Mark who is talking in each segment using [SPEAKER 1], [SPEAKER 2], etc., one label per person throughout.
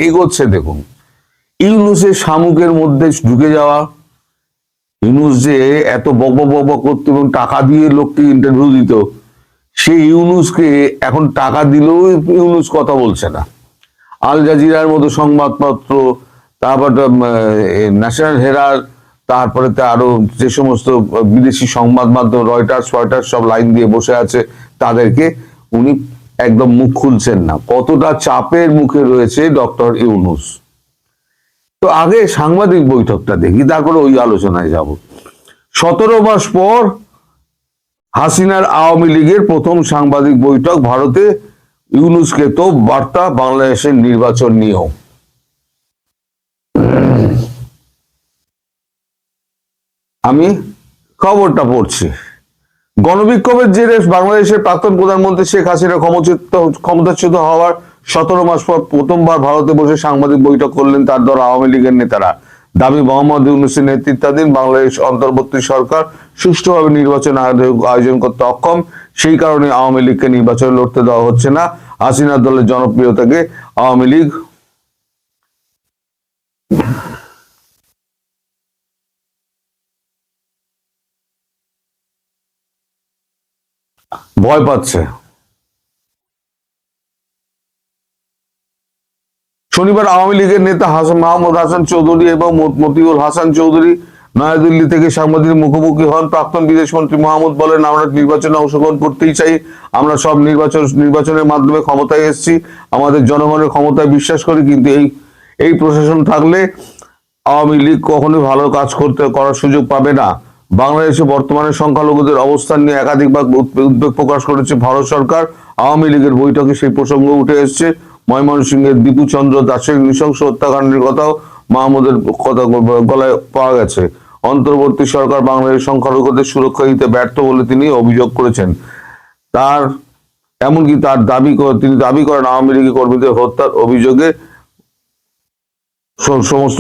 [SPEAKER 1] এগোচ্ছে দেখুন। ইউনূসের শামুকের মধ্যে ঢুকে যাওয়া, ইউনূস যে এত বক বক করতো এবং টাকা দিয়ে লোককে ইন্টারভিউ দিত, সেই ইউনূসকে এখন টাকা দিলেও ইউনূস কথা বলছে না। আল জাজিরার মতো সংবাদপত্র, তারপর ন্যাশনাল হেরাল্ড, তারপরে আরো যে সমস্ত বিদেশি সংবাদ মাধ্যম রয়টার্স সব লাইন দিয়ে বসে আছে, তাদেরকে উনি একদম মুখ খুলছেন না। কতটা চাপের মুখে রয়েছে ডক্টর ইউনূস। তো আগে সাংবাদিক বৈঠকটা দেখি, তারপরে ওই আলোচনায় যাব। 17 মাস পর হাসিনার আওয়ামী লীগের প্রথম সাংবাদিক বৈঠক ভারতে, ইউনূসকে তো বার্তা বাংলাদেশের নির্বাচন নিয়েও। আমি খবরটা পড়ছি। গণবিক্ষোভের জেরে বাংলাদেশের প্রাক্তন প্রধানমন্ত্রী শেখ হাসিনা ক্ষমতাচ্যুত হওয়ার 17 মাস পর প্রথমবার ভারতে বসে সাংবাদিক বৈঠক করলেন তার দল আওয়ামী লীগের নেতারা। দাবি, মোহাম্মদ ইউনূসের নেতৃত্বাধীন বাংলাদেশ অন্তর্বর্তী সরকার সুষ্ঠুভাবে নির্বাচন আয়োজন করতে অক্ষম, সেই কারণে আওয়ামী লীগকে নির্বাচনে লড়তে দেওয়া হচ্ছে না। হাসিনার দলের জনপ্রিয়তাকে আওয়ামী লীগ ভয় পাচ্ছে। শনিবার আওয়ামী লীগের নেতা মাহমুদ হাসান চৌধুরী এবং মতিউল হাসান চৌধুরী নয়াদিল্লি থেকে সাংবাদিকের মুখোমুখি হন। প্রাক্তন বিদেশমন্ত্রী মাহমুদ বলেন, আমরা নির্বাচনে অংশগ্রহণ করতেই চাই, আমরা সব নির্বাচনের মাধ্যমে ক্ষমতায় এসেছি, আমাদের জনগণের ক্ষমতায় বিশ্বাস করি, কিন্তু এই প্রশাসন থাকলে আওয়ামী লীগ কখনোই ভালো কাজ করার সুযোগ পাবে না। বাংলাদেশে বর্তমানে সংখ্যালঘুদের অবস্থান নিয়ে একাধিকবার উদ্বেগ প্রকাশ করেছে ভারত সরকার। আওয়ামী লীগের বৈঠকে সেই প্রসঙ্গ উঠে এসেছে। ময়মনসিংহের দীপু চন্দ্র দাসের নৃশংস হত্যাকাণ্ডের কথাও মাহমুদের কথা গলায় পাওয়া গেছে। অন্তর্বর্তী সরকার বাংলাদেশের সংখ্যালঘুদের সুরক্ষা দিতে ব্যর্থ বলে তিনি অভিযোগ করেছেন। এমনকি তিনি দাবি করেন আওয়ামী লীগ কর্মীদের হত্যার অভিযোগে সমস্ত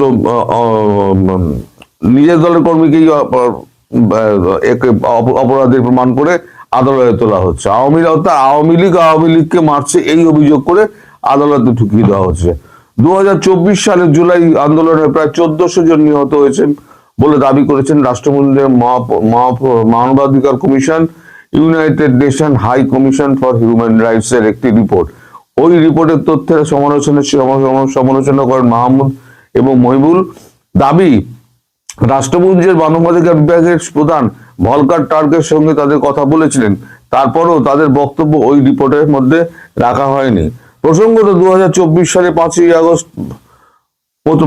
[SPEAKER 1] নিজের দলের কর্মীকেই অপরাধের প্রমাণ করে আদালতে তোলা হচ্ছে। আওয়ামী লীগকে মারছে এই অভিযোগ করে আদালতে ঢুকিয়ে দেওয়া হচ্ছে। 2024 সালের জুলাই আন্দোলনে প্রায় 1400 জন নিহত হয়েছেন বলে দাবি করেছেন রাষ্ট্রপুঞ্জের মানবাধিকার কমিশন, United Nation High Commission for Human Rights এর একটি রিপোর্ট। ওই রিপোর্টের তথ্যের সমালোচনা করেন মাহমুদ এবং মহিবুল। দাবি, রাষ্ট্রপুঞ্জের মানবাধিকার বিভাগের প্রধান ভলকার টার্কের সঙ্গে তাদের কথা বলেছিলেন, তারপরও তাদের বক্তব্য ওই রিপোর্টের মধ্যে রাখা হয়নি। প্রসঙ্গত 2024 সালে 5ই আগস্ট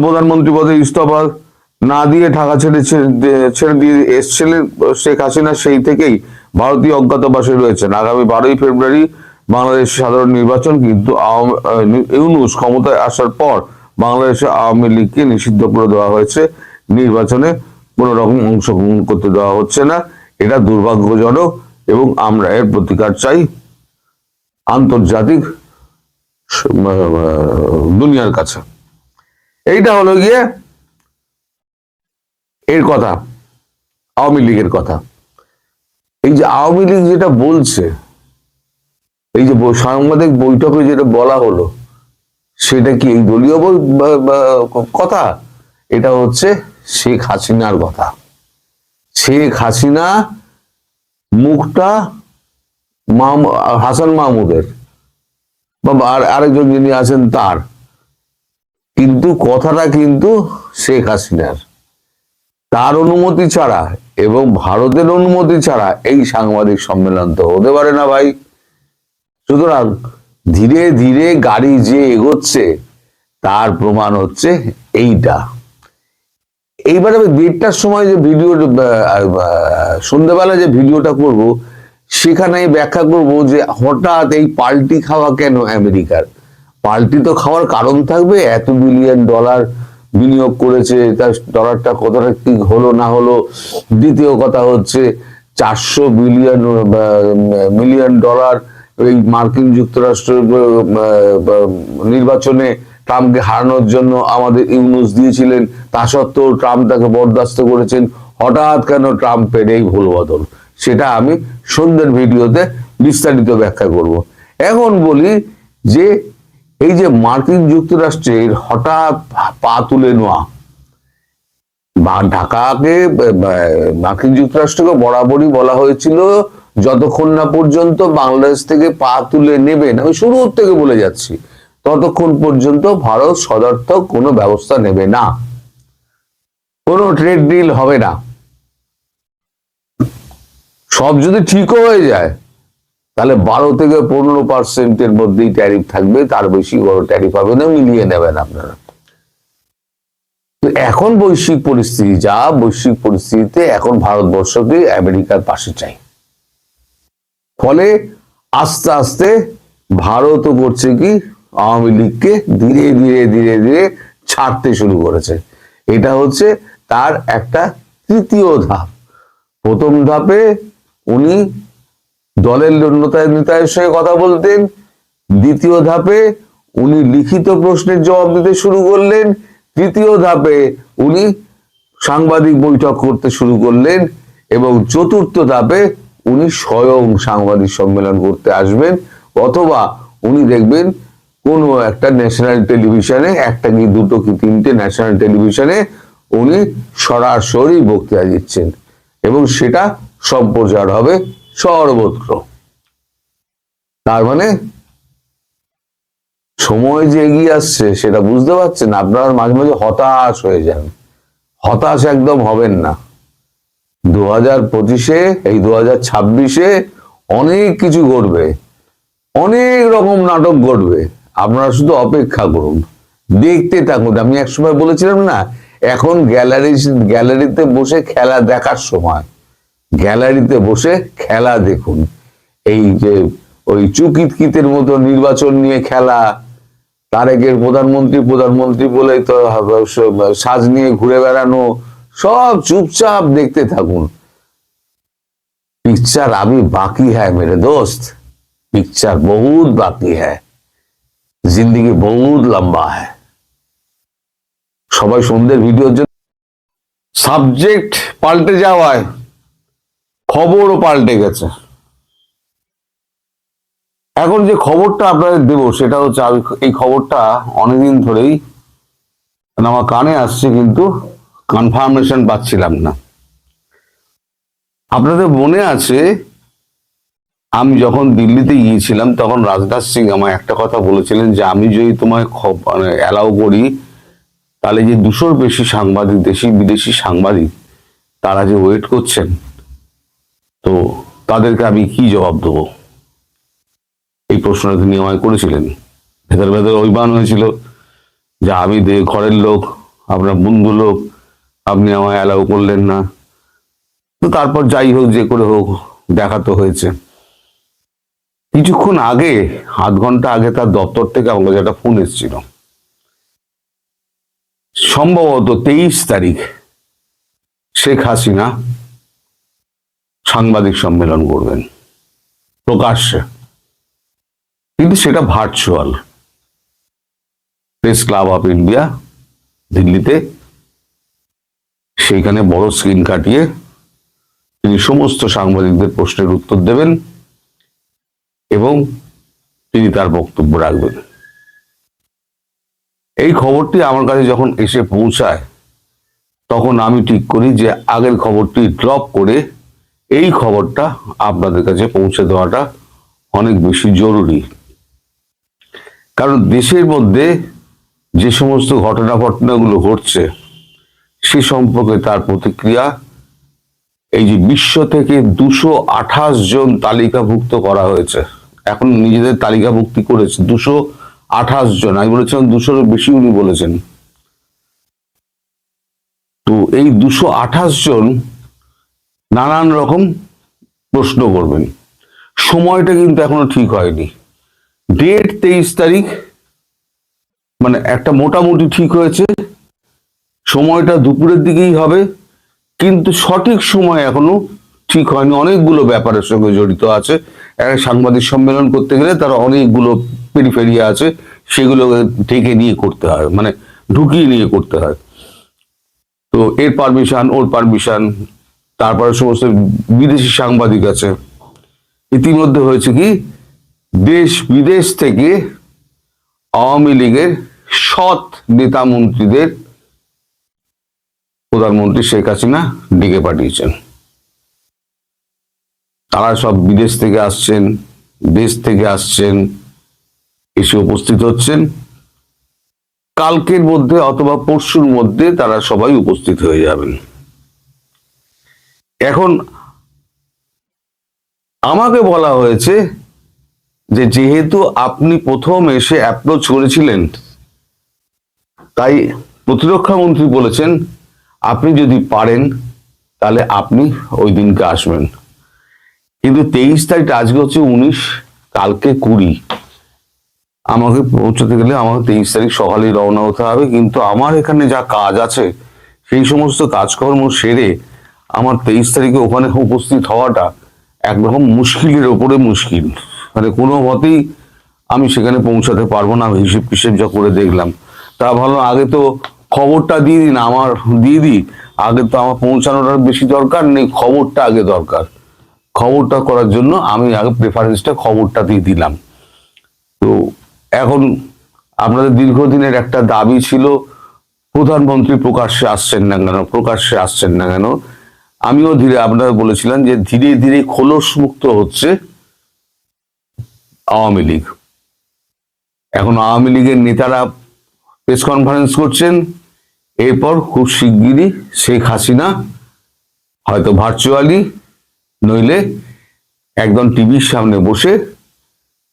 [SPEAKER 1] প্রধানমন্ত্রী পদে ইস্তফা না দিয়ে ঢাকা ছেড়ে দিয়ে এসেছিলেন শেখ হাসিনা, সেই থেকেই ভারতীয় অজ্ঞাতবাসে রয়েছেন। আগামী 12ই ফেব্রুয়ারি বাংলাদেশ সাধারণ নির্বাচন, কিন্তু ইউনূস ক্ষমতায় আসার পর বাংলাদেশে আওয়ামী লীগকে নিষিদ্ধ করে দেওয়া হয়েছে, নির্বাচনে কোন রকম অংশগ্রহণ করতে দেওয়া হচ্ছে না। এটা দুর্ভাগ্যজনক এবং আমরা এর প্রতিকার চাই আন্তর্জাতিক দুনিয়ার কাছে। এইটা হলো গিয়ে এর কথা, আওয়ামী লীগের কথা। এই যে আওয়ামী লীগ যেটা বলছে, এই যে সাংবাদিক বৈঠকে যেটা বলা হলো, সেটা কি এই দলীয় কথা? এটা হচ্ছে শেখ হাসিনার কথা। শেখ হাসিনা মুখটা হাসান মাহমুদের বা আরেকজন যিনি আছেন তার, কিন্তু কথাটা কিন্তু শেখ হাসিনার। তার অনুমতি ছাড়া এবং ভারতের অনুমতি ছাড়া এই সাংবাদিক সম্মেলন তো হতে পারে না ভাই। সুতরাং ধীরে ধীরে গাড়ি যে এগোচ্ছে তার প্রমাণ হচ্ছে এইটা। এইবার আমি 1:30টার সময় যে সন্ধ্যাবেলা যে ভিডিওটা করব, সেখানে ব্যাখ্যা করব যে হঠাৎ এই পাল্টি খাওয়া কেন আমেরিকার। পাল্টি তো খাওয়ার কারণ থাকবে, $1 বিলিয়ন বিনিয়োগ করেছে, তার ডলারটা কতটা কি হলো না হলো। দ্বিতীয় কথা হচ্ছে $400 মিলিয়ন এই মার্কিন যুক্তরাষ্ট্র নির্বাচনে ট্রাম্পকে হারানোর জন্য আমাদের ইউনূস দিয়েছিলেন, তা সত্ত্বেও ট্রাম্প তাকে বরদাস্ত করেছেন। হঠাৎ কেন ট্রাম্পের এই ভুল বদল, সেটা আমি সন্ধ্যের ভিডিওতে বিস্তারিত ব্যাখ্যা করব। এখন বলি যে এই যে মার্কিন যুক্তরাষ্ট্রের হঠাৎ পা তুলে নেওয়া, বা ঢাকাকে মার্কিন যুক্তরাষ্ট্রকে বরাবরই বলা হয়েছিল যতক্ষণ না পর্যন্ত বাংলাদেশ থেকে পা তুলে নেবে না, আমি শুরু থেকে বলে যাচ্ছি, ততক্ষণ পর্যন্ত ভারত সদর্থক কোনো ব্যবস্থা নেবে না, কোনো ট্রেড ডিল হবে না। সব যদি ঠিকও হয়ে যায় তাহলে 12 থেকে 15% মধ্যেই ট্যারিফ থাকবে, তার বেশি বড় ট্যারিফ হবে না, মিলিয়ে নেবেন আপনারা। এখন বৈশ্বিক পরিস্থিতি যা, বৈশ্বিক পরিস্থিতিতে এখন ভারতবর্ষকে আমেরিকার পাশে চাই। ফলে আস্তে আস্তে ভারতও করছে কি, আওয়ামী লীগকে ধীরে ধীরে ধীরে ধীরে ছাড়তে শুরু করেছে। এটা হচ্ছে তার একটা তৃতীয় ধাপ। প্রথম ধাপে উনি দলের নেতাদের সঙ্গে কথা বলতেন, দ্বিতীয় ধাপে উনি লিখিত প্রশ্নের জবাব দিতে শুরু করলেন, তৃতীয় ধাপে উনি সাংবাদিক বৈঠক করতে শুরু করলেন, এবং চতুর্থ ধাপে উনি স্বয়ং সাংবাদিক সম্মেলন করতে আসবেন, অথবা উনি দেখবেন কোনো একটা ন্যাশনাল টেলিভিশনে, একটা কি দুটো কি তিনটে ন্যাশনাল টেলিভিশনে উনি সরাসরি বক্তৃতা দিচ্ছেন, এবং সেটা সম্প্রচার হবে সর্বত্র। তার মানে সময় যে এগিয়ে আসছে সেটা বুঝতে পারছেন। আপনারা মাঝে মাঝে হতাশ হয়ে যান, হতাশ একদম হবেন না। 2025-এ, এই 2026-এ অনেক কিছু ঘটবে, অনেক রকম নাটক ঘটবে। আপনারা শুধু অপেক্ষা করুন, দেখতে থাকুন। আমি একসময় বলেছিলাম না, এখন গ্যালারিতে বসে খেলা দেখার সময়, গ্যালারিতে বসে খেলা দেখুন। এই যে ওই চুকিতকিতের মতো নির্বাচন নিয়ে খেলা, তারেকের প্রধানমন্ত্রী বলে তো সাজ নিয়ে ঘুরে বেড়ানো, সব চুপচাপ দেখতে থাকুন। पिक्चर अभी बाकी है मेरे दोस्त, पिक्चर बहुत बाकी है, जिंदगी बहुत लंबा है। সবাই সন্ধ্যের ভিডিওর জন্য সাবজেক্ট পাল্টে যাওয়ায় খবরও পাল্টে গেছে। এখন যে খবরটা আপনাদের দেব সেটা হচ্ছে, আমি এই খবরটা অনেকদিন ধরেই আমার কানে আসছে, কিন্তু কনফার্মেশন পাচ্ছিলাম না। আপনাদের মনে আছে আমি যখন দিল্লিতে গিয়েছিলাম তখন রাজনাথ সিং আমায় একটা কথা বলেছিলেন যে আমি যদি তোমায় অ্যালাউ করি তাহলে যে 200-র বেশি সাংবাদিক, দেশি বিদেশি সাংবাদিক, তারা যে ওয়েট করছেন, তো তাদেরকে আমি কি জবাব দেবো, এই প্রশ্নটা তিনি আমায় করেছিলেন। ভেতর ভেতর অভিমান হয়েছিল যে আমি ঘরের লোক, আপনার বন্ধু লোক, আপনি আমায় অ্যালাউ করলেন না। তো তারপর যাই হোক, যে করে হোক, দেখা তো হয়েছে। কিছুক্ষণ আগে, আধ ঘন্টা আগে, তার দপ্তর থেকে আমার কাছে একটা ফোন এসেছিল। সম্ভবত 23 তারিখ শেখ হাসিনা সাংবাদিক সম্মেলন করবেন প্রকাশ্যে, কিন্তু সেটা virtual. Press club of India দিল্লিতে, সেইখানে বড় স্ক্রিন কাটিয়ে তিনি সমস্ত সাংবাদিকদের প্রশ্নের উত্তর দেবেন এবং তিনি তার বক্তব্য রাখবেন। এই খবরটি আমার কাছে যখন এসে পৌঁছায় তখন আমি ঠিক করি যে আগের খবরটি ড্রপ করে এই খবরটা আপনাদের কাছে পৌঁছে দেওয়াটা অনেক বেশি জরুরি। কারণ দেশের মধ্যে যে সমস্ত ঘটনাগুলো ঘটছে সে সম্পর্কে তার প্রতিক্রিয়া, এই যে বিশ্ব থেকে 228 জন তালিকাভুক্ত করা হয়েছে, এখন নিজেদের তালিকাভুক্তি করেছে 228 জন, আমি বলেছিলাম 200-র বেশি উনি বলেছেন। তো এই 228 জন নানান রকম প্রশ্ন করবেন। সময়টা কিন্তু এখনো ঠিক হয়নি, ডেট 23 তারিখ, মানে একটা মোটামুটি ঠিক হয়েছে, সময়টা দুপুরের দিকেই হবে, কিন্তু সঠিক সময় এখনো ঠিক হয়নি। অনেকগুলো ব্যাপারের সঙ্গে জড়িত আছে। একটা সাংবাদিক সম্মেলন করতে গেলে তার অনেকগুলো পেরিফেরিয়া আছে, সেগুলো ঢেকে নিয়ে করতে হয়, মানে ঢুকিয়ে নিয়ে করতে হয়। তো এর পারমিশন, ওর পারমিশন, তারপরে সমস্ত বিদেশি সাংবাদিক আছে। ইতিমধ্যে হয়েছে কি, দেশ বিদেশ থেকে আওয়ামী লীগের সৎ নেতা মন্ত্রীদের প্রধানমন্ত্রী শেখ হাসিনা ডেকে পাঠিয়েছেন। তারা সব বিদেশ থেকে আসছেন, দেশ থেকে আসছেন, এসে উপস্থিত হচ্ছেন। কালকের মধ্যে অথবা পরশুর মধ্যে তারা সবাই উপস্থিত হয়ে যাবেন। এখন আমাকে বলা হয়েছে যে যেহেতু আপনি প্রথম এসে অ্যাপ্রোচ করেছিলেন, তাই প্রতিরক্ষা মন্ত্রী বলেছেন আপনি যদি পারেন তাহলে আপনি ওই দিনকে আসবেন। কিন্তু 23 তারিখ, আজকে হচ্ছে 19, কালকে 20, আমাকে পৌঁছতে গেলে আমাকে 23 তারিখ সকালেই রওনা হতে হবে। কিন্তু আমার এখানে যা কাজ আছে সেই সমস্ত কাজকর্ম সেরে আমার 23 তারিখে ওখানে উপস্থিত হওয়াটা একরকম মুশকিলের ওপরে মুশকিল। মানে কোনো মতেই আমি সেখানে পৌঁছাতে পারবো না। হিসেব টিসেব যা করে দেখলাম, তা ভালো আগে তো খবরটা দিয়ে দিন, আমার দিয়ে দিই। আগে তো আমার পৌঁছানোটা বেশি দরকার নেই, খবরটা আগে দরকার। খবরটা করার জন্য আমি আগে প্রেফারেন্সটা খবরটা দিয়ে দিলাম। তো এখন আপনাদের দীর্ঘদিনের একটা দাবি ছিল প্রধানমন্ত্রী প্রকাশ্যে আসছেন না কেন, প্রকাশ্যে আসছেন না কেন। আমিও আপনারা বলেছিলাম যে ধীরে ধীরে খোলস মুক্ত হচ্ছে আওয়ামী লীগ। এখন আওয়ামী লীগের নেতারা প্রেস কনফারেন্স করছেন। এরপর খুব শিগগিরই শেখ হাসিনা হয়তো ভার্চুয়ালি নইলে একদম টিভির সামনে বসে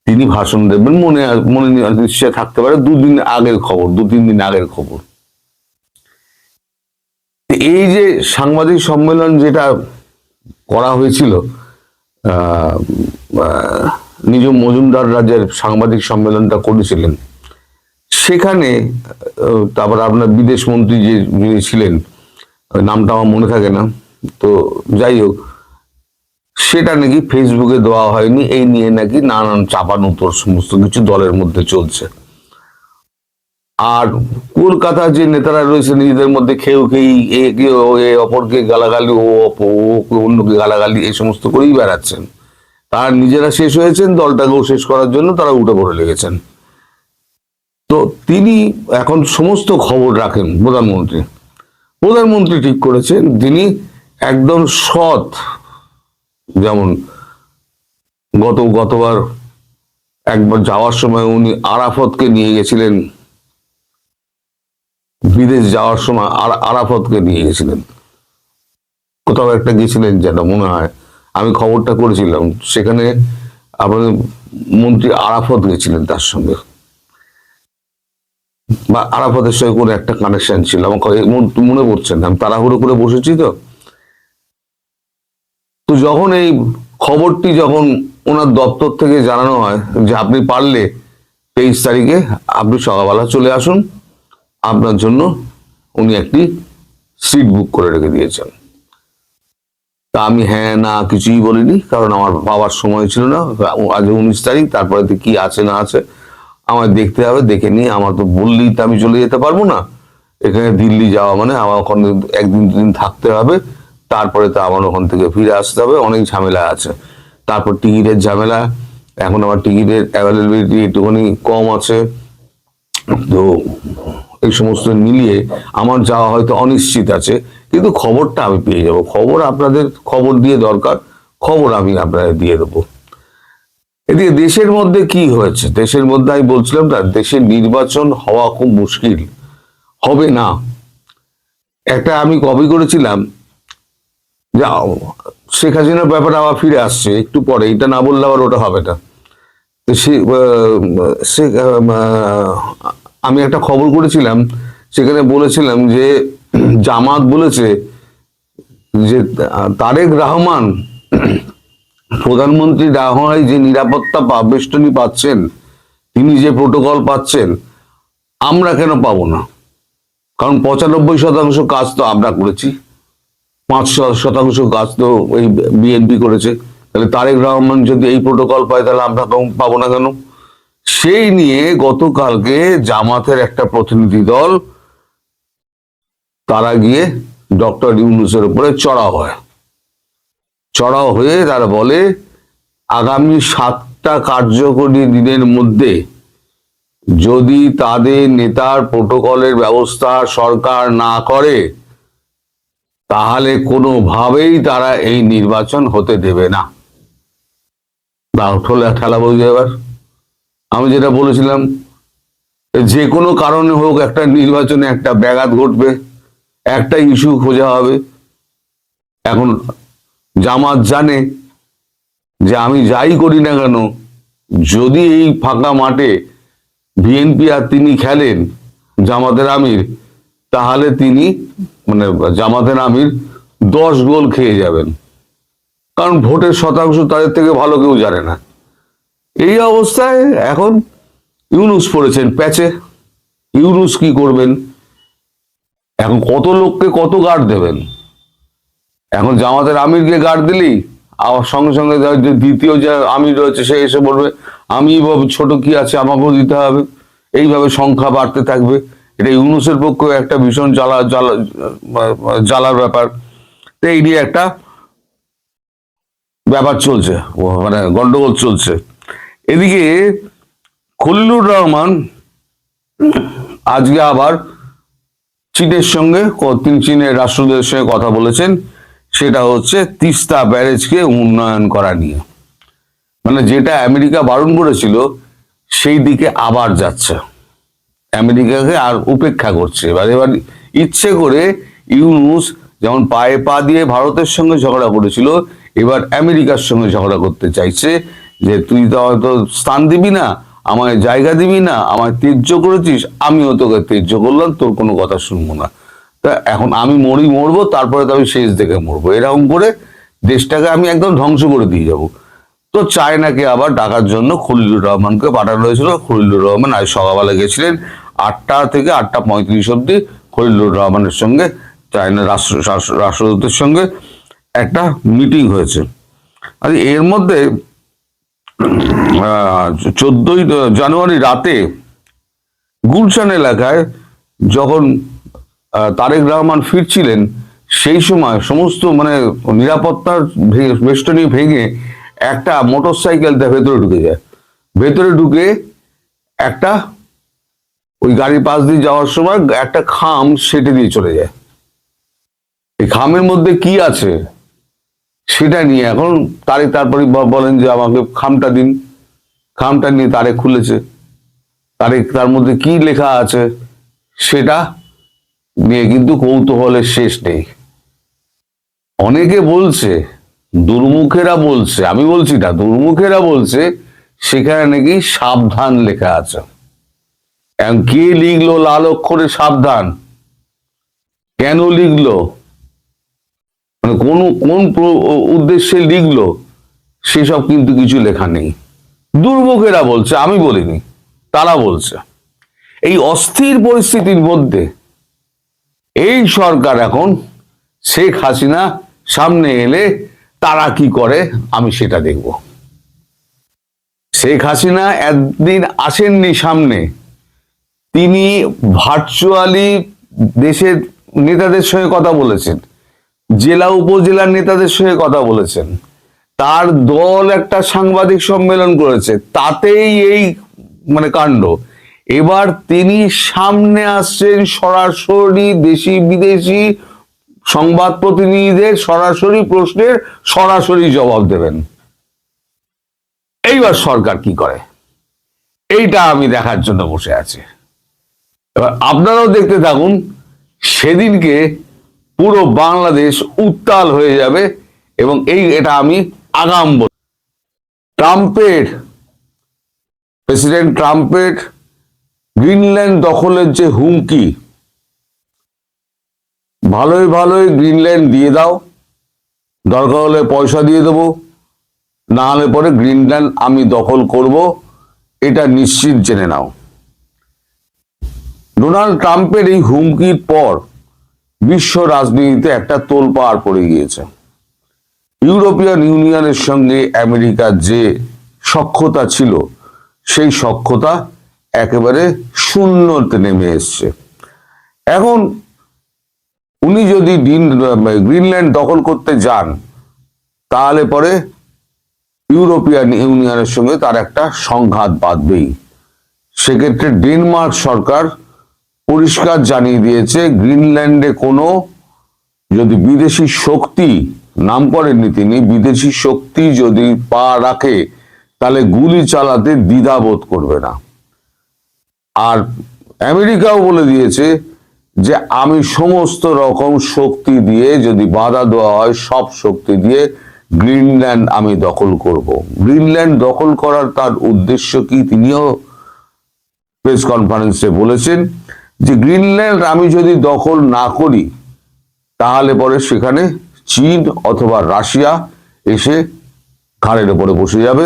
[SPEAKER 1] তিনি ভাষণ দেবেন। মনে মনে নিশ্চয় থাকতে পারে 2 দিন আগের খবর, 2-3 দিন আগের খবর। এই যে সাংবাদিক সম্মেলন যেটা করা হয়েছিল, নিজম মজুমদার রাজের সাংবাদিক সম্মেলনটা করেছিলেন, সেখানে তারপর আপনার বিদেশ মন্ত্রী যে যিনি ছিলেন, নামটা আমার মনে থাকে না, তো যাই হোক, সেটা নাকি ফেসবুকে দেওয়া হয়নি। এই নিয়ে নাকি নানান চাপানুতোর সমস্ত কিছু দলের মধ্যে চলছে। আর কলকাতার যে নেতারা রয়েছে নিজেদের মধ্যে খেউ খেই, একে অপরকে গালাগালি, ও অন্যকে গালাগালি, এই সমস্ত করেই বেড়াচ্ছেন। তারা নিজেরা শেষ হয়েছেন, দলটাকেও শেষ করার জন্য তারা উঠে পড়ে লেগেছেন। তো তিনি এখন সমস্ত খবর রাখেন প্রধানমন্ত্রী। প্রধানমন্ত্রী ঠিক করেছেন তিনি একদম সৎ, যেমন গতবার একবার যাওয়ার সময় উনি আরাফতকে নিয়ে গেছিলেন, বিদেশ যাওয়ার সময় আরাফতকে নিয়ে গেছিলেন, কোথাও একটা গেছিলেন যেন মনে হয়, আমি খবরটা করেছিলাম। সেখানে আমাদের মন্ত্রী আরাফত গেছিলেন তার সঙ্গে, বা আরাফতের সঙ্গে কোনো একটা কানেকশন ছিল, আমার মনে পড়ছে না, আমি তাড়াহুড়ো করে বসেছি। তো যখন এই খবরটি যখন ওনার দপ্তর থেকে জানানো হয় যে আপনি পারলে 23 তারিখে আপনি সকালবেলা চলে আসুন, আপনার জন্য উনি একটি সিট বুক করে রেখে দিয়েছেন। তা আমি হ্যাঁ না কিছুই বলিনি, কারণ আমার বাবার সময় ছিল না। আজ 19 তারিখ, তারপরে কি আছে না আছে আমার দেখতে হবে, দেখে নিয়ে আমার তো বললেই তো আমি চলে যেতে পারবো না। এখানে দিল্লি যাওয়া মানে আমার ওখানে 1-2 দিন থাকতে হবে, তারপরে তো আমার ওখান থেকে ফিরে আসতে হবে, অনেক ঝামেলা আছে। তারপর টিকিটের ঝামেলা, এখন আমার টিকিটের অ্যাভেলেবিলিটি একটুখানি কম আছে। তো এই সমস্ত মিলিয়ে আমার যাওয়া হয়তো অনিশ্চিত আছে, কিন্তু খবরটা আমি পেয়ে যাব। খবর আপনাদের খবর দিয়ে দরকার, খবর আমি আপনাদের দিয়ে দেবো। এদিকে দেশের মধ্যে কি হয়েছে, দেশের মধ্যে আমি বলছিলাম না, দেশের নির্বাচন হওয়া খুব মুশকিল, হবে না। একটা আমি কপি করেছিলাম, যা শেখ হাসিনার ব্যাপারে আবার ফিরে আসছে একটু পরে, এটা না বললে আবার ওটা হবে না। আমি একটা খবর করেছিলাম, সেখানে বলেছিলাম যে জামাত বলেছে যে তারেক রহমান প্রধানমন্ত্রী না হয় যে নিরাপত্তা বেষ্টনী পাচ্ছেন, তিনি যে প্রোটোকল পাচ্ছেন, আমরা কেন পাবো না? কারণ 95% কাজ তো আমরা করেছি, 5% কাজ তো ওই বিএনপি করেছে। তাহলে তারেক রহমান যদি এই প্রোটোকল পায়, তাহলে আমরা পাবো না কেন? সেই নিয়ে গতকালকে জামাতের একটা প্রতিনিধি দল তারা গিয়ে ডক্টর ইউনূসের উপরে চড়াও হয়ে তারা বলে আগামী 7টা কার্যকরী দিনের মধ্যে যদি তাদের নেতার প্রোটোকলের ব্যবস্থা সরকার না করে তাহলে কোনোভাবেই তারা এই নির্বাচন হতে দেবে না। ঠেলা বুঝে এবার আমি যেটা বলেছিলাম, যে কোনো কারণে হোক একটা নির্বাচনে একটা ব্যাঘাত ঘটবে, একটা ইস্যু খোঁজা হবে। এখন জামাত জানে যে আমি যাই করি না কেন, যদি এই ফাঁকা মাঠে বিএনপি আর তিনি খেলেন জামাতের আমির, তাহলে তিনি মানে জামাতের আমির 10 গোল খেয়ে যাবেন, কারণ ভোটের শতাংশ তাদের থেকে ভালো কেউ জানে না। এই অবস্থায় এখন ইউনূস পড়েছেন প্যাচে। ইউনূস কি করবেন? এখন কত লোককে কত গার্ড দেবেন? এখন জামাতের আমিরকে গার্ড দিলেই আবার সঙ্গে সঙ্গে দ্বিতীয় যে আমির রয়েছে সে এসে বলবে আমি ছোট কি আছে, আমাকেও দিতে হবে। এইভাবে সংখ্যা বাড়তে থাকবে। এটা ইউনূসের পক্ষে একটা ভীষণ জ্বালার ব্যাপার। তো এই নিয়ে একটা ব্যাপার চলছে, মানে গন্ডগোল চলছে। এদিকে খলিলুর রহমান আজকে আবার চীনের সঙ্গে, তিনি চীনের রাষ্ট্রদূতের সঙ্গে কথা বলেছেন, সেটা হচ্ছে তিস্তা ব্যারেজকে উন্নয়ন করা নিয়ে। মানে যেটা আমেরিকা বারণ করেছিল সেই দিকে আবার যাচ্ছে, আমেরিকাকে আর উপেক্ষা করছে। এবার ইচ্ছে করে ইউনূস যেমন পায়ে পা দিয়ে ভারতের সঙ্গে ঝগড়া করেছিল, এবার আমেরিকার সঙ্গে ঝগড়া করতে চাইছে যে তুই তো হয়তো স্থান দিবি না, আমায় জায়গা দিবি না, আমায় ত্যায্য করেছিস, আমিও তোকে ত্যায্য করলাম, তোর কোনো কথা শুনবো না। তা এখন আমি মরবো, তারপরে তো আমি শেষ দেখে মরবো, এরকম করে দেশটাকে আমি একদম ধ্বংস করে দিয়ে যাব। তো চায়নাকে আবার ডাকার জন্য খলিলুর রহমানকে পাঠানো হয়েছিল। খলিলুর রহমান আজ সকালবেলা গেছিলেন, 8টা থেকে 8টা 35 অব্দি খলিলুর রহমানের সঙ্গে চায়নার রাষ্ট্রদূতের সঙ্গে একটা মিটিং হয়েছে। আর এর মধ্যে 14ই জানুয়ারি রাতে গুলশান এলাকায় যখন তারেক রহমান ফিরছিলেন, সেই সময় সমস্ত মানে নিরাপত্তার বেষ্টনী ভেঙে একটা মোটরসাইকেল ভেতরে ঢুকে যায়। ভেতরে ঢুকে একটা ওই গাড়ির পাশ দিয়ে যাওয়ার সময় একটা খাম সেটে দিয়ে চলে যায়। এই খামের মধ্যে কি আছে সেটা নিয়ে এখন তারেক তারপরে বলেন যে আমাকে খামটা দিন। খামটা নিয়ে তারেক খুলেছে, তারেক তার মধ্যে কি লেখা আছে সেটা নিয়ে কিন্তু কৌতূহলের শেষ নেই। অনেকে বলছে, দুর্মুখেরা বলছে, আমি বলছি না, দুর্মুখেরা বলছে সেখানে নাকি সাবধান লেখা আছে। কে লিখলো লাল অক্ষরে সাবধান? কেন লিখলো, মানে কোন উদ্দেশ্যে লিখলো সেসব কিন্তু কিছু লেখা নেই। দুর্মুখেরা বলছে, আমি বলিনি, তারা বলছে। এই অস্থির পরিস্থিতির মধ্যে এই সরকার এখন শেখ হাসিনা সামনে এলে তারা কি করে আমি সেটা দেখব। শেখ হাসিনা একদিন আসেননি সামনে, তিনি ভার্চুয়ালি দেশের নেতাদের সঙ্গে কথা বলেছেন, জেলা উপজেলার নেতাদের সঙ্গে কথা বলেছেন, তার দল একটা সাংবাদিক সম্মেলন করেছে, তাতেই এই মানে কাণ্ড। এবার তিনি সামনে আসছেন, সরাসরি দেশি বিদেশি সংবাদ প্রতিনিধিদের সরাসরি প্রশ্নের সরাসরি জবাব দেবেন। এইবার সরকার কি করে এইটা আমি দেখার জন্য বসে আছি। এবার আপনারাও দেখতে থাকুন, সেদিনকে পুরো বাংলাদেশ উত্তাল হয়ে যাবে। এবং এটা আমি আগাম বল, প্রেসিডেন্ট ট্রাম্পের গ্রিনল্যান্ড দখলের যে হুমকি, ভালোই ভালোই গ্রিনল্যান্ড দিয়ে দাও, দরকার হলে পয়সা দিয়ে দেবো, না হলে পরে গ্রিনল্যান্ড আমি দখল করব, এটা নিশ্চিত জেনে নাও। ডোনাল্ড ট্রাম্পের এই হুমকির পর বিশ্ব রাজনীতিতে একটা তোলপাড় পড়ে গিয়েছে। ইউরোপিয়ান ইউনিয়নের সঙ্গে আমেরিকার যে সখ্যতা ছিল সেই সখ্যতা একেবারে শূন্যতে নেমে এসছে। এখন উনি যদি গ্রিনল্যান্ড দখল করতে যান তাহলে পরে ইউরোপিয়ান ইউনিয়নের সঙ্গে তার একটা সংঘাত বাঁধবেই। সেক্ষেত্রে ডেনমার্ক সরকার পরিষ্কার জানিয়ে দিয়েছে, গ্রিনল্যান্ডে কোনো যদি বিদেশি শক্তি, নাম করেননি তিনি, বিদেশি শক্তি যদি পা রাখে তাহলে গুলি চালাতে দ্বিধাবোধ করবে না। আর আমেরিকাও বলে দিয়েছে যে আমি সমস্ত রকম শক্তি দিয়ে, যদি বাধা দেওয়া হয় সব শক্তি দিয়ে গ্রিনল্যান্ড আমি দখল করব। গ্রিনল্যান্ড দখল করার তার উদ্দেশ্য কি তিনিও প্রেস কনফারেন্সে বলেছেন যে গ্রিনল্যান্ড আমি যদি দখল না করি তাহলে পরে সেখানে চীন অথবা রাশিয়া এসে ঘাড়ের উপরে বসে যাবে।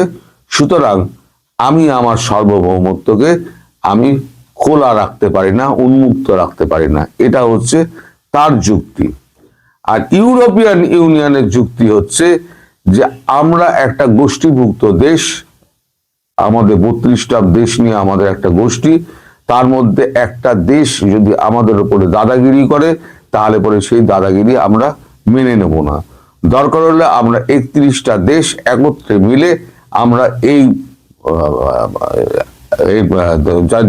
[SPEAKER 1] সুতরাং আমি আমার সার্বভৌমত্বকে আমি খোলা রাখতে পারি না, উন্মুক্ত রাখতে পারি না। এটা হচ্ছে তার যুক্তি। আর ইউরোপিয়ান ইউনিয়নের যুক্তি হচ্ছে যে আমরা একটা গোষ্ঠীভুক্ত দেশ, আমাদের 32টা দেশ নিয়ে আমাদের একটা গোষ্ঠী, তার মধ্যে একটা দেশ যদি আমাদের উপরে দাদাগিরি করে তাহলে পরে সেই দাদাগিরি আমরা মেনে নেব না। দরকার হলে আমরা 31টা দেশ একত্রে মিলে আমরা এই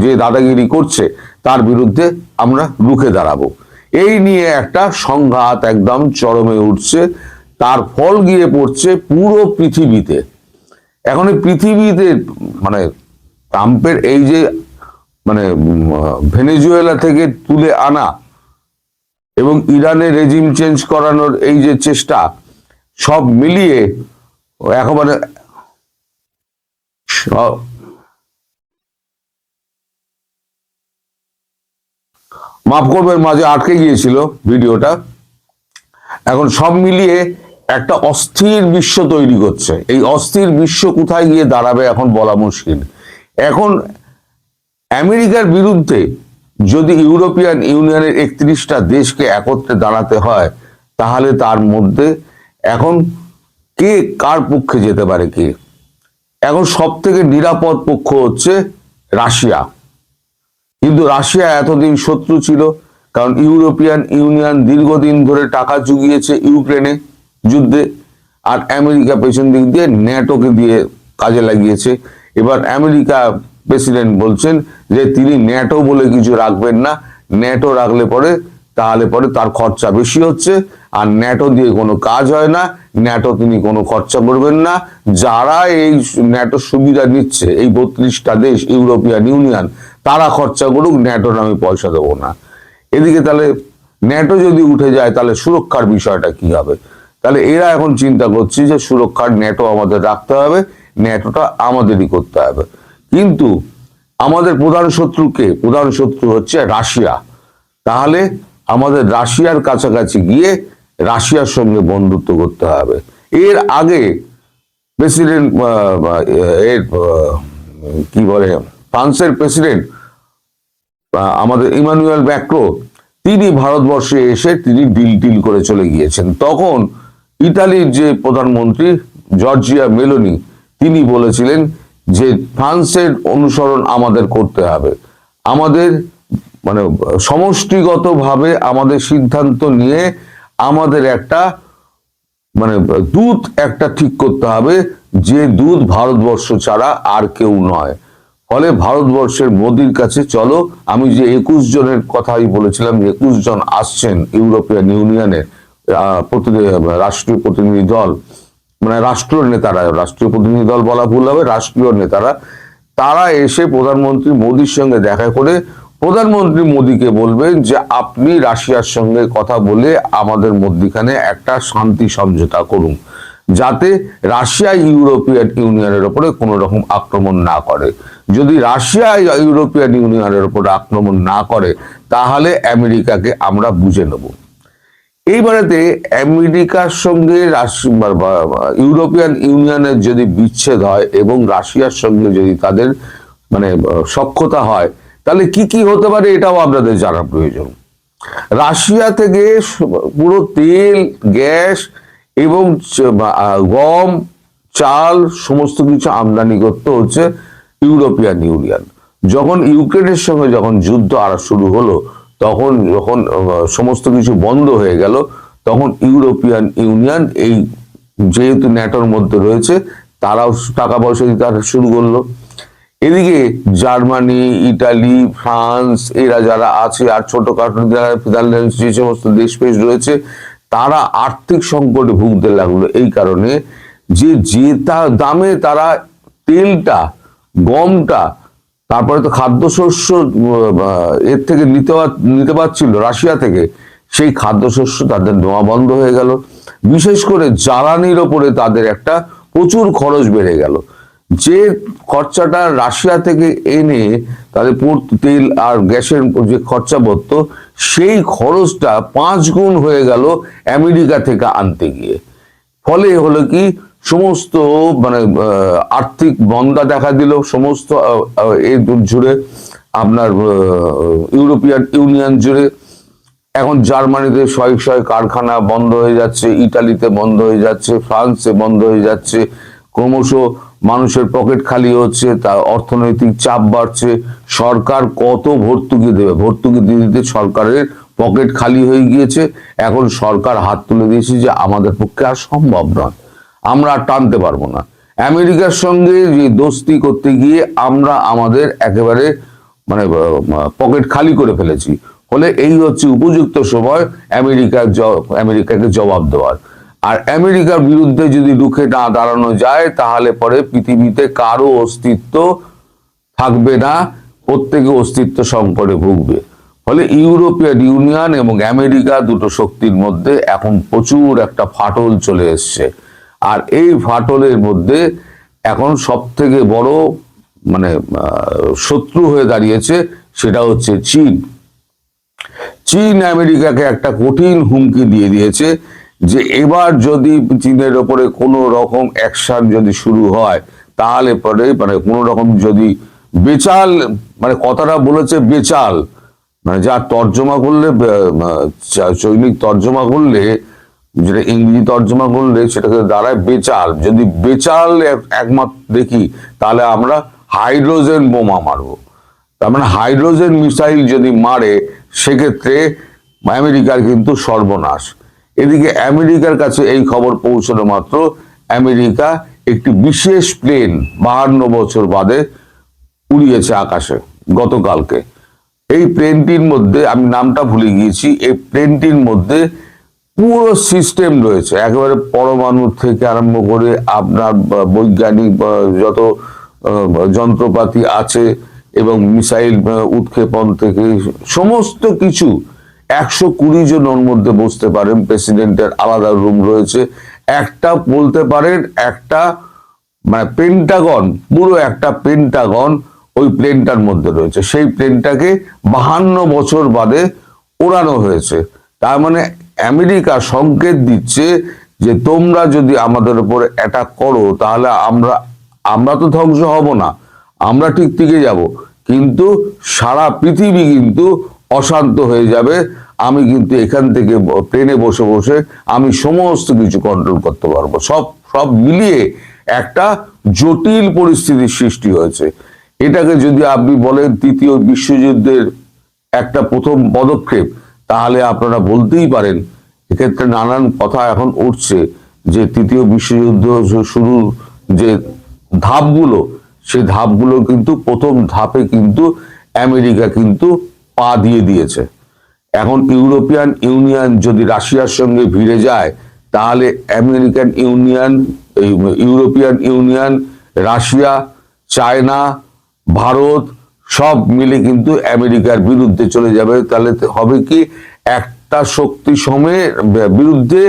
[SPEAKER 1] যে দাদাগিরি করছে তার বিরুদ্ধে আমরা রুখে দাঁড়াবো। এই নিয়ে একটা সংঘাত একদম চরমে উঠছে, তার ফল গিয়ে পড়ছে পুরো পৃথিবীতে। এখন এই পৃথিবীতে মানে ট্রাম্পের এই যে মানে ভেনেজুয়েলা থেকে তুলে আনা এবং ইরানের রেজিম চেঞ্জ করানোর এই যে চেষ্টা, সব মিলিয়ে একেবারে মাফ করবেন মাঝে আটকে গিয়েছিল ভিডিওটা। এখন সব মিলিয়ে একটা অস্থির বিশ্ব তৈরি করছে। এই অস্থির বিশ্ব কোথায় গিয়ে দাঁড়াবে এখন বলা মুশকিল। এখন আমেরিকার বিরুদ্ধে যদি ইউরোপিয়ান ইউনিয়নের 31টা দেশকে একত্রে দাঁড়াতে হয় তাহলে তার মধ্যে এখন কে কার পক্ষে যেতে পারে কে? এখন সব থেকে নিরাপদ পক্ষ হচ্ছে রাশিয়া। কিন্তু রাশিয়া এতদিন শত্রু ছিল, কারণ ইউরোপিয়ান ইউনিয়ন দীর্ঘদিন ধরে টাকা জুগিয়েছে ইউক্রেনে যুদ্ধে, আর আমেরিকা পেছন দিক দিয়ে ন্যাটোকে দিয়ে কাজে লাগিয়েছে। এবার আমেরিকা প্রেসিডেন্ট বলছেন যে তিনি ন্যাটো বলে কিছু রাখবেন না, ন্যাটো রাখলে পরে তাহলে পরে তার খরচা বেশি হচ্ছে, আর ন্যাটো দিয়ে কোনো কাজ হয় না, ন্যাটো তিনি কোনো খরচা করবেন না। যারা এই ন্যাটো সুবিধা নিচ্ছে এই 32টা দেশ ইউরোপিয়ান ইউনিয়ন, তারা খরচা করুক, ন্যাটোর আমি পয়সা দেবো না। এদিকে তাহলে ন্যাটো যদি উঠে যায় তাহলে সুরক্ষার বিষয়টা কি হবে? তাহলে এরা এখন চিন্তা করছে যে সুরক্ষার ন্যাটো আমাদের রাখতে হবে, ন্যাটোটা আমাদেরই করতে হবে। কিন্তু আমাদের প্রধান শত্রুকে, প্রধান শত্রু হচ্ছে রাশিয়া। তাহলে আমাদের রাশিয়ার কাছাকাছি গিয়ে রাশিয়ার সঙ্গে বন্ধুত্ব করতে হবে। এর আগে প্রেসিডেন্ট কি বলে ফ্রান্সের প্রেসিডেন্ট আমাদের ইমানুয়েল ম্যাক্রো, তিনি ভারতবর্ষে এসে তিনি ডিল করে চলে গিয়েছেন। তখন ইতালির যে প্রধানমন্ত্রী জর্জিয়া মেলোনি, তিনি বলেছিলেন যে ফ্রান্সের অনুসরণ আমাদের করতে হবে, আমাদের মানে সমষ্টিগতভাবে আমাদের সিদ্ধান্ত নিয়ে আমাদের একটা মানে দূত একটা ঠিক করতে হবে, যে দূত ভারতবর্ষ ছাড়া আর কেউ নয়। ফলে ভারতবর্ষের মোদির কাছে চলো, আমি যে 21 জনের কথাই বলেছিলাম, 21 জন আসছেন ইউরোপিয়ান ইউনিয়নের রাষ্ট্রীয় প্রতিনিধি দল, মানে রাষ্ট্রীয় নেতারা, রাষ্ট্রীয় প্রতিনিধি দল বলা ভুল হবে, রাষ্ট্রীয় নেতারা, তারা এসে প্রধানমন্ত্রী মোদির সঙ্গে দেখা করে প্রধানমন্ত্রী মোদিকে বলবেন যে আপনি রাশিয়ার সঙ্গে কথা বলে আমাদের মধ্যখানে একটা শান্তি সমঝোতা করুন, যাতে রাশিয়া ইউরোপিয়ান ইউনিয়নের উপরে কোনো রকম আক্রমণ না করে। যদি রাশিয়া ইউরোপিয়ান ইউনিয়নের উপরে আক্রমণ না করে তাহলে আমেরিকাকে আমরা বুঝে নেব। এইবারেতে আমেরিকার সঙ্গে ইউরোপিয়ান ইউনিয়নের যদি বিচ্ছেদ হয় এবং রাশিয়ার সঙ্গে যদি তাদের মানে সখ্যতা হয় তাহলে কি কি হতে পারে এটাও আপনাদের জানা প্রয়োজন। রাশিয়া থেকে পুরো তেল, গ্যাস এবং গম, চাল সমস্ত কিছু আমদানি করতে হচ্ছে ইউরোপিয়ান ইউনিয়ন। যখন ইউক্রেনের সঙ্গে যখন যুদ্ধ আর শুরু হলো, তখন যখন সমস্ত কিছু বন্ধ হয়ে গেল, তখন ইউরোপিয়ান ইউনিয়ন এই যেহেতু ন্যাটোর মধ্যে রয়েছে, তারাও টাকা পয়সা দিতে শুরু করলো। এদিকে জার্মানি, ইটালি, ফ্রান্স এরা যারা আছে, আর ছোটখাটো যারা নেদারল্যান্ডস যে সমস্ত দেশ পেশ রয়েছে, তারা আর্থিক সংকটে ভুগতে লাগলো এই কারণে যে দামে তারা তেলটা, গমটা, তারপরে তো খাদ্যশস্য এর থেকে নিতে পারছিল রাশিয়া থেকে, সেই খাদ্যশস্য তাদের নেওয়া বন্ধ হয়ে গেল। বিশেষ করে জ্বালানির ওপরে তাদের একটা প্রচুর খরচ বেড়ে গেল। যে খরচাটা রাশিয়া থেকে এনে তাদের তেল আর গ্যাসের যে খরচা পড়তো, সেই খরচটা 5 গুণ হয়ে গেল আমেরিকা থেকে আনতে গিয়ে। ফলে হলো কি, সমস্ত মানে আর্থিক মন্দা দেখা দিল সমস্ত এই জুড়ে, আপনার ইউরোপিয়ান ইউনিয়ন জুড়ে। এখন জার্মানিতে শয়ে কারখানা বন্ধ হয়ে যাচ্ছে, ইটালিতে বন্ধ হয়ে যাচ্ছে, ফ্রান্সে বন্ধ হয়ে যাচ্ছে। ক্রমশ মানুষের পকেট খালি হচ্ছে, তার অর্থনৈতিক চাপ বাড়ছে। সরকার কত ভর্তুকি দেবে? ভর্তুকি দিতে সরকারের পকেট খালি হয়ে গিয়েছে। এখন সরকার হাত তুলে দিয়েছে যে আমাদের পক্ষে আর সম্ভব নয়, আমরা আর টানতে পারবো না। আমেরিকার সঙ্গে যে দোস্তি করতে গিয়ে আমরা আমাদের একেবারে মানে পকেট খালি করে ফেলেছি। ফলে এই হচ্ছে উপযুক্ত সময় আমেরিকাকে জবাব দেওয়ার। আর আমেরিকার বিরুদ্ধে যদি রুখে না দাঁড়ানো যায়, তাহলে পরে পৃথিবীতে কারো অস্তিত্ব থাকবে না, প্রত্যেকে অস্তিত্ব সংকটে ভুগবে। ফলে ইউরোপিয়ান ইউনিয়ন এবং আমেরিকা দুটো শক্তির মধ্যে এখন প্রচুর একটা ফাটল চলে এসছে। আর এই ফাটলের মধ্যে এখন সব থেকে বড় মানে শত্রু হয়ে দাঁড়িয়েছে, সেটা হচ্ছে চীন। চীন আমেরিকাকে একটা কঠিন হুমকি দিয়ে দিয়েছে যে এবার যদি চীনের ওপরে কোনো রকম অ্যাকশন যদি শুরু হয়, তাহলে পরে মানে কোনো রকম যদি বেচাল, মানে কথাটা বলেছে বেচাল, মানে যা তর্জমা করলে চৈনিক তর্জমা করলে, যেটা ইংরেজি তর্জমা করলে সেটাকে দাঁড়ায় বেচাল। যদি বেচাল একমাত্র দেখি, তাহলে আমরা হাইড্রোজেন বোমা মারবো। তার মানে হাইড্রোজেন মিসাইল যদি মারে, সেক্ষেত্রে আমেরিকার কিন্তু সর্বনাশ। এদিকে আমেরিকার কাছে এই খবর পৌঁছানো মাত্র আমেরিকা একটি বিশেষ প্লেন 52 বছর বাদে উড়িয়েছে আকাশে গতকালকে। এই প্লেনটির মধ্যে, আমি নামটা ভুলে গিয়েছি, এই প্লেনটির মধ্যে পুরো সিস্টেম রয়েছে, একেবারে পরমাণু থেকে আরম্ভ করে আপনার বৈজ্ঞানিক যত যন্ত্রপাতি আছে এবং মিসাইল উৎক্ষেপণ থেকে সমস্ত কিছু। 120 জন ওর মধ্যে বসতে পারেন, প্রেসিডেন্টের আলাদা রুম রয়েছে। একটা বলতে পারেন একটা মানে পেন্টাগন, পুরো একটা পেন্টাগন ওই প্লেনটার মধ্যে রয়েছে। সেই প্লেনটাকে 52 বছর বাদে ওড়ানো হয়েছে। তার মানে আমেরিকা সংকেত দিচ্ছে যে তোমরা যদি আমাদের উপর অ্যাটাক করো, তাহলে আমরা তো ধ্বংস হব না, আমরা ঠিক টিকে যাব, কিন্তু সারা পৃথিবী কিন্তু অশান্ত হয়ে যাবে। আমি কিন্তু এখান থেকে প্লেনে বসে বসে আমি সমস্ত কিছু কন্ট্রোল করতে পারবো। সব মিলিয়ে একটা জটিল পরিস্থিতির সৃষ্টি হয়েছে। এটাকে যদি আপনি বলেন তৃতীয় বিশ্বযুদ্ধের একটা প্রথম পদক্ষেপ, তাহলে আপনারা বলতেই পারেন। এক্ষেত্রে নানান কথা এখন উঠছে যে তৃতীয় বিশ্বযুদ্ধ শুরু যে ধাপগুলো, সেই ধাপগুলো কিন্তু প্রথম ধাপে কিন্তু আমেরিকা কিন্তু পা দিয়ে দিয়েছে। এখন ইউরোপিয়ান ইউনিয়ন যদি রাশিয়ার সঙ্গে ভিড়ে যায়, তাহলে European union, Russia, China, Bharat সব মিলে কিন্তু আমেরিকার বিরুদ্ধে চলে যাবে। তাহলে হবে কি, একটা শক্তি সময়ের বিরুদ্ধে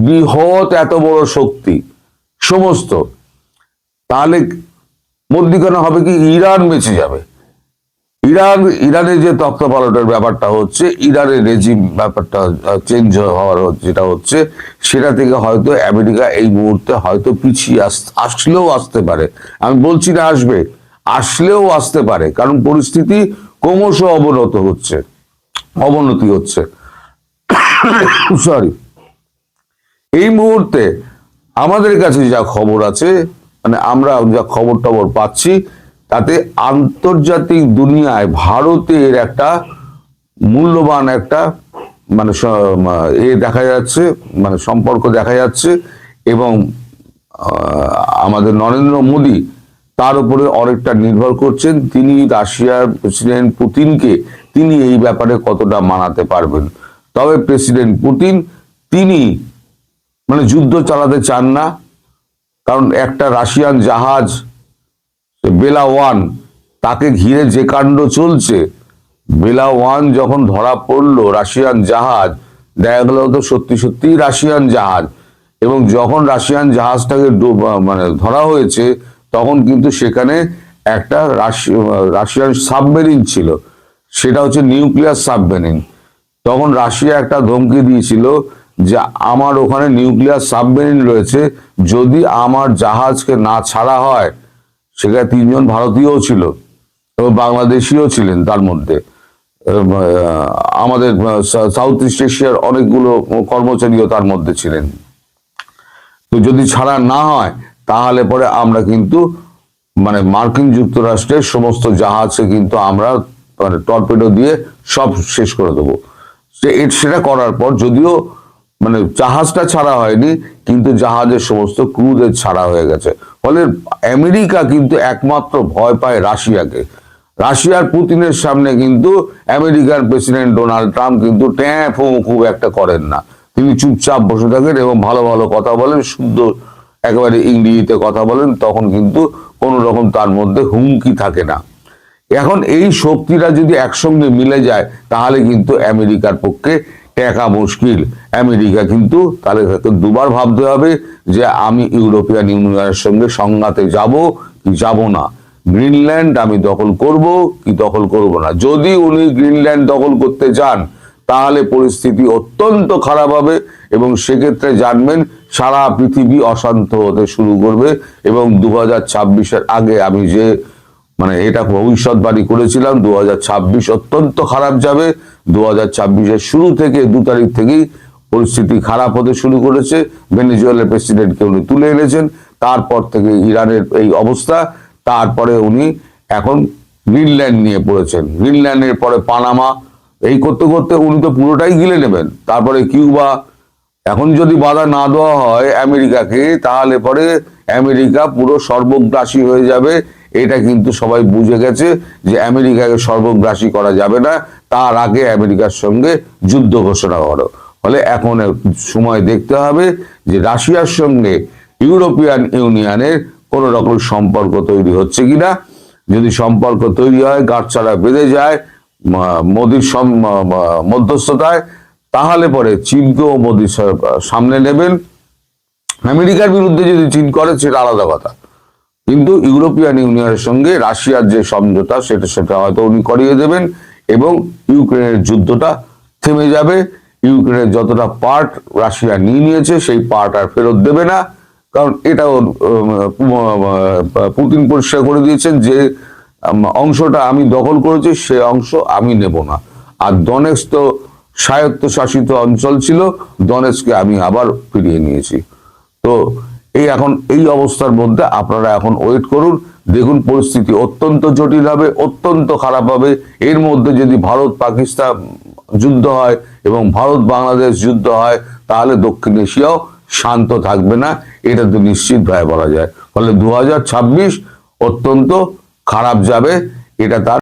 [SPEAKER 1] বৃহৎ এত বড় শক্তি সমস্ত, তাহলে মধ্যিখানে হবে কি, ইরান বেঁচে যাবে। ইরানের যে তক্তাপালটের ব্যাপারটা হচ্ছে, ইরানের রেজিম ব্যাপারটা চেঞ্জ হওয়ার যেটা হচ্ছে, সেটা থেকে হয়তো আমেরিকা এই মুহূর্তে হয়তো পিছিয়ে আসলেও আসতে পারে। আমি বলছি না আসবে, আসলেও আসতে পারে, কারণ পরিস্থিতি ক্রমশ অবনতি হচ্ছে। সরি, এই মুহূর্তে আমাদের কাছে যা খবর আছে, মানে আমরা যা খবর টবর পাচ্ছি, তাতে আন্তর্জাতিক দুনিয়ায় ভারতের একটা মূল্যবান একটা মানে দেখা যাচ্ছে, মানে সম্পর্ক দেখা যাচ্ছে। এবং আমাদের নরেন্দ্র মোদী তার উপরে অনেকটা নির্ভর করছেন তিনি রাশিয়ার প্রেসিডেন্ট পুতিনকে তিনি এই ব্যাপারে কতটা মানাতে পারবেন। তবে প্রেসিডেন্ট পুতিন তিনি মানে যুদ্ধ চালাতে চান না, কারণ একটা রাশিয়ান জাহাজ বেলা ওয়ান তাকে ঘিরে যে কাণ্ড চলছে, বেলা ওয়ান যখন ধরা পড়লো রাশিয়ান জাহাজ, দেখা গেল তো সত্যি সত্যি রাশিয়ান জাহাজ, এবং যখন রাশিয়ান জাহাজটাকে মানে ধরা হয়েছে তখন কিন্তু সেখানে একটা রাশিয়ান সাবমেরিন ছিল, সেটা হচ্ছে নিউক্লিয়ার সাবমেরিন। তখন রাশিয়া একটা ধমকি দিয়েছিল যে আমার ওখানে নিউক্লিয়ার সাবমেরিন রয়েছে, যদি আমার জাহাজকে না ছাড়া হয়, সেখানে 3জন ভারতীয়ও ছিল এবং বাংলাদেশিও ছিলেন তার মধ্যে, আমাদের সাউথ ইস্ট এশিয়ার অনেকগুলো কর্মচারীও তার মধ্যে ছিলেন। তো যদি ছাড়া না হয় তাহলে পরে আমরা কিন্তু মানে মার্কিন যুক্তরাষ্ট্রের সমস্ত জাহাজকে কিন্তু আমরা মানে টর্পেডো দিয়ে সব শেষ করে দেবো। সেটা করার পর যদিও মানে জাহাজটা ছাড়া হয়নি, কিন্তু জাহাজের সমস্ত ক্রুদের ছাড়া হয়ে গেছে। ফলে আমেরিকা কিন্তু একমাত্র ভয় পায় রাশিয়াকে। রাশিয়ার পুতিনের সামনে কিন্তু আমেরিকার প্রেসিডেন্ট ডোনাল্ড ট্রাম্প কিন্তু ট্যাঁ খুব একটা করেন না, তিনি চুপচাপ বসে থাকেন এবং ভালো ভালো কথা বলেন, শুদ্ধ একেবারে ইংরেজিতে কথা বলেন, তখন কিন্তু কোন রকম তার মধ্যে হুমকি থাকে না। এখন এই শক্তিরা যদি একসঙ্গে মিলে যায় তাহলে কিন্তু আমেরিকার পক্ষে টেকা মুশকিল। আমেরিকা কিন্তু তাহলে দুবার ভাবতে হবে যে আমি ইউরোপিয়ান ইউনিয়নের সঙ্গে সংঘাতে যাব কি যাব না, গ্রিনল্যান্ড আমি দখল করব কি দখল করব না। যদি উনি গ্রিনল্যান্ড দখল করতে চান তাহলে পরিস্থিতি অত্যন্ত খারাপ হবে, এবং সেক্ষেত্রে জানবেন সারা পৃথিবী অশান্ত হতে শুরু করবে। এবং 2026-এর আগে আমি যে মানে এটা ভবিষ্যৎবাণী করেছিলাম 2026 অত্যন্ত খারাপ যাবে। 2026-এর শুরু থেকে 2 তারিখ থেকেই পরিস্থিতি খারাপ হতে শুরু করেছে। ভেনেজুয়েলার প্রেসিডেন্টকে উনি তুলে এনেছেন, তারপর থেকে ইরানের এই অবস্থা, তারপরে উনি এখন গ্রিনল্যান্ড নিয়ে পড়েছেন, গ্রিনল্যান্ডের পরে পানামা, এই করতে করতে উনি তো পুরোটাই গিলে নেবেন। তারপরে কিউবা। এখন যদি বাধা না দেওয়া হয় আমেরিকাকে তাহলে পরে আমেরিকা পুরো সর্বগ্রাসী হয়ে যাবে। এটা কিন্তু সবাই বুঝে গেছে যে আমেরিকাকে সর্বগ্রাসী করা যাবে না, তার আগে আমেরিকার সঙ্গে যুদ্ধ ঘোষণা করো। ফলে এখন সময় দেখতে হবে যে রাশিয়ার সঙ্গে ইউরোপিয়ান ইউনিয়নের কোন রকম সম্পর্ক তৈরি হচ্ছে কিনা। যদি সম্পর্ক তৈরি হয়, গাঁটছড়া বেঁধে যায় মোদির মধ্যস্থতায়, তাহলে পরে চীনকেও মোদি সামনে নেবেন। আমেরিকার বিরুদ্ধে যদি চীন করে সেটা আলাদা কথা, কিন্তু ইউরোপিয়ান ইউনিয়নের সঙ্গে রাশিয়ার যে সমঝোতা সেটা হয়তো উনি করিয়ে দেবেন, এবং ইউক্রেনের যুদ্ধটা থেমে যাবে। ইউক্রেনের যতটা পার্ট রাশিয়া নিয়ে নিয়েছে সেই পার্ট আর ফেরত দেবে না, কারণ এটাও পুতিন পরিষ্কার করে দিয়েছেন যে অংশটা আমি দখল করেছি সে অংশ আমি নেব না। আর ডনেক্স তো স্বায়ত্তশাসিত অঞ্চল ছিল, ডনেক্সকে আমি আবার ফিরিয়ে নিয়েছি। তো এখন এই অবস্থার মধ্যে আপনারা এখন ওয়েট করুন, দেখুন পরিস্থিতি অত্যন্ত জটিল হবে, অত্যন্ত খারাপ হবে। এর মধ্যে যদি ভারত পাকিস্তান যুদ্ধ হয় এবং ভারত বাংলাদেশ যুদ্ধ হয় তাহলে দক্ষিণ এশিয়াও শান্ত থাকবে না, এটা তো নিশ্চিতভাবে বলা যায়। ফলে 2026 অত্যন্ত খারাপ যাবে, এটা তার